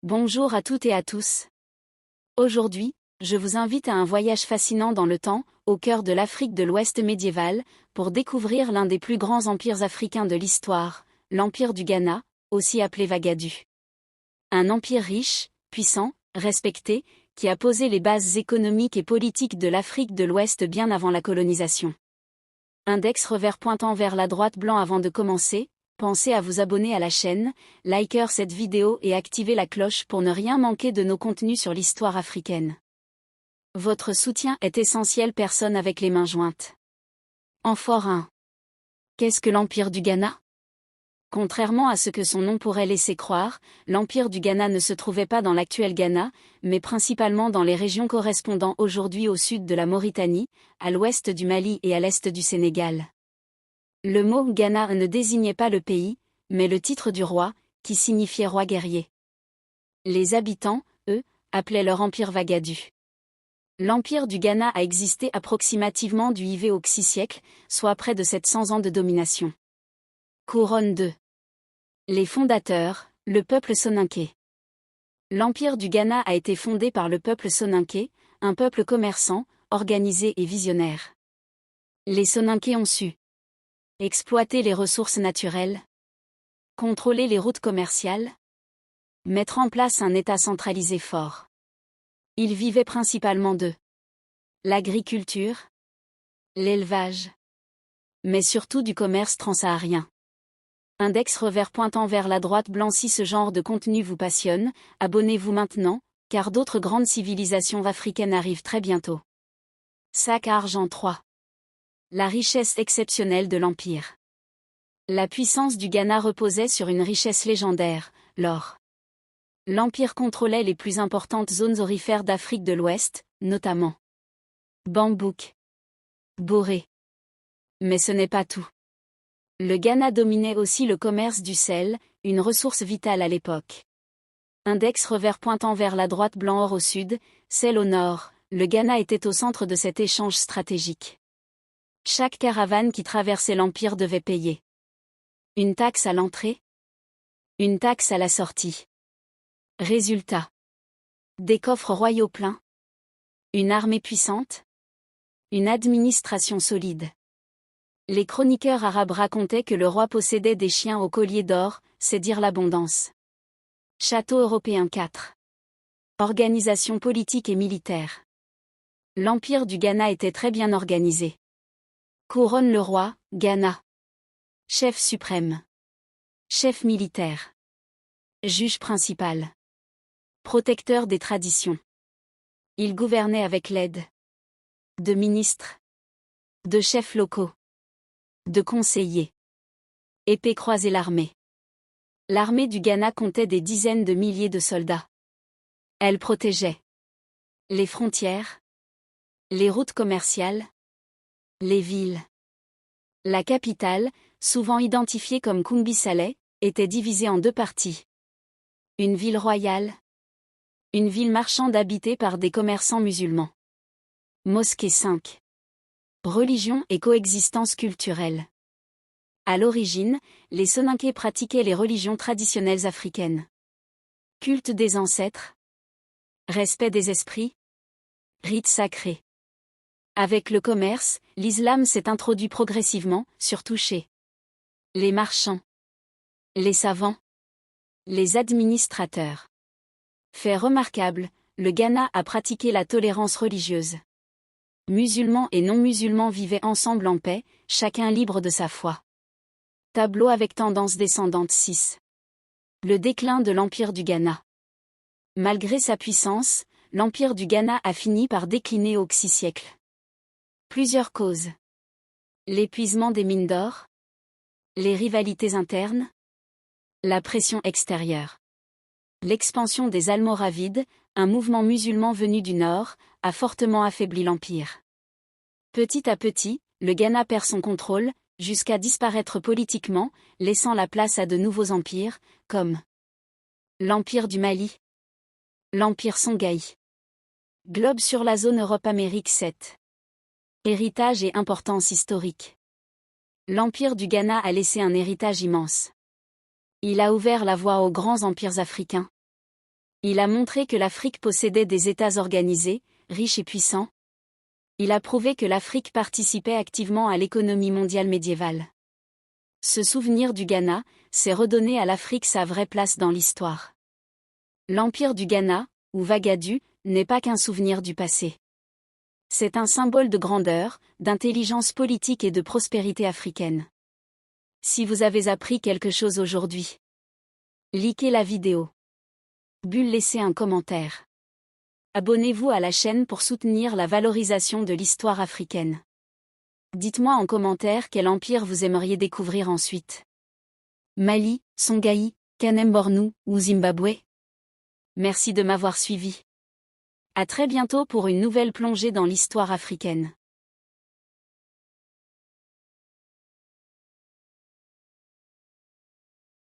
Bonjour à toutes et à tous. Aujourd'hui, je vous invite à un voyage fascinant dans le temps, au cœur de l'Afrique de l'Ouest médiévale, pour découvrir l'un des plus grands empires africains de l'histoire, l'Empire du Ghana, aussi appelé Wagadu. Un empire riche, puissant, respecté, qui a posé les bases économiques et politiques de l'Afrique de l'Ouest bien avant la colonisation. Index revers pointant vers la droite blanc avant de commencer. Pensez à vous abonner à la chaîne, liker cette vidéo et activer la cloche pour ne rien manquer de nos contenus sur l'histoire africaine. Votre soutien est essentiel. Personne avec les mains jointes. Amphore 1. Qu'est-ce que l'Empire du Ghana? Contrairement à ce que son nom pourrait laisser croire, l'Empire du Ghana ne se trouvait pas dans l'actuel Ghana, mais principalement dans les régions correspondant aujourd'hui au sud de la Mauritanie, à l'ouest du Mali et à l'est du Sénégal. Le mot Ghana ne désignait pas le pays, mais le titre du roi, qui signifiait roi guerrier. Les habitants, eux, appelaient leur empire Wagadu. L'empire du Ghana a existé approximativement du IV au VI siècle, soit près de 700 ans de domination. Couronne 2. Les fondateurs, le peuple soninké. L'empire du Ghana a été fondé par le peuple soninké, un peuple commerçant, organisé et visionnaire. Les soninké ont su exploiter les ressources naturelles, contrôler les routes commerciales, mettre en place un État centralisé fort. Ils vivaient principalement de l'agriculture, l'élevage, mais surtout du commerce transsaharien. Index revers pointant vers la droite blanc. Si ce genre de contenu vous passionne, abonnez-vous maintenant, car d'autres grandes civilisations africaines arrivent très bientôt. Sac à argent 3. La richesse exceptionnelle de l'Empire. La puissance du Ghana reposait sur une richesse légendaire, l'or. L'Empire contrôlait les plus importantes zones aurifères d'Afrique de l'Ouest, notamment Bambouk, Boré. Mais ce n'est pas tout. Le Ghana dominait aussi le commerce du sel, une ressource vitale à l'époque. Index revers pointant vers la droite blanc or au sud, sel au nord, le Ghana était au centre de cet échange stratégique. Chaque caravane qui traversait l'Empire devait payer une taxe à l'entrée, une taxe à la sortie. Résultat. Des coffres royaux pleins, une armée puissante, une administration solide. Les chroniqueurs arabes racontaient que le roi possédait des chiens au collier d'or, c'est dire l'abondance. Château européen 4. Organisation politique et militaire. L'Empire du Ghana était très bien organisé. Couronne le roi, Ghana. Chef suprême. Chef militaire. Juge principal. Protecteur des traditions. Il gouvernait avec l'aide de ministres, de chefs locaux, de conseillers. Épée croisée l'armée. L'armée du Ghana comptait des dizaines de milliers de soldats. Elle protégeait les frontières, les routes commerciales, les villes. La capitale, souvent identifiée comme Kumbi Saleh, était divisée en deux parties. Une ville royale, une ville marchande habitée par des commerçants musulmans. Mosquée 5. Religion et coexistence culturelle. À l'origine, les Soninké pratiquaient les religions traditionnelles africaines. Culte des ancêtres, respect des esprits, rites sacrés. Avec le commerce, l'islam s'est introduit progressivement, surtout chez les marchands, les savants, les administrateurs. Fait remarquable, le Ghana a pratiqué la tolérance religieuse. Musulmans et non-musulmans vivaient ensemble en paix, chacun libre de sa foi. Tableau avec tendance descendante 6. Le déclin de l'Empire du Ghana. Malgré sa puissance, l'Empire du Ghana a fini par décliner au VI siècle. Plusieurs causes. L'épuisement des mines d'or, les rivalités internes, la pression extérieure. L'expansion des Almoravides, un mouvement musulman venu du nord, a fortement affaibli l'Empire. Petit à petit, le Ghana perd son contrôle, jusqu'à disparaître politiquement, laissant la place à de nouveaux empires, comme l'Empire du Mali, l'Empire Songhai. Globe sur la zone Europe-Amérique 7. Héritage et importance historique. L'Empire du Ghana a laissé un héritage immense. Il a ouvert la voie aux grands empires africains. Il a montré que l'Afrique possédait des États organisés, riches et puissants. Il a prouvé que l'Afrique participait activement à l'économie mondiale médiévale. Se souvenir du Ghana, c'est redonner à l'Afrique sa vraie place dans l'histoire. L'Empire du Ghana, ou Wagadu, n'est pas qu'un souvenir du passé. C'est un symbole de grandeur, d'intelligence politique et de prospérité africaine. Si vous avez appris quelque chose aujourd'hui, likez la vidéo. Laissez un commentaire. Abonnez-vous à la chaîne pour soutenir la valorisation de l'histoire africaine. Dites-moi en commentaire quel empire vous aimeriez découvrir ensuite. Mali, Songhai, Kanem-Bornou ou Zimbabwe? Merci de m'avoir suivi. À très bientôt pour une nouvelle plongée dans l'histoire africaine.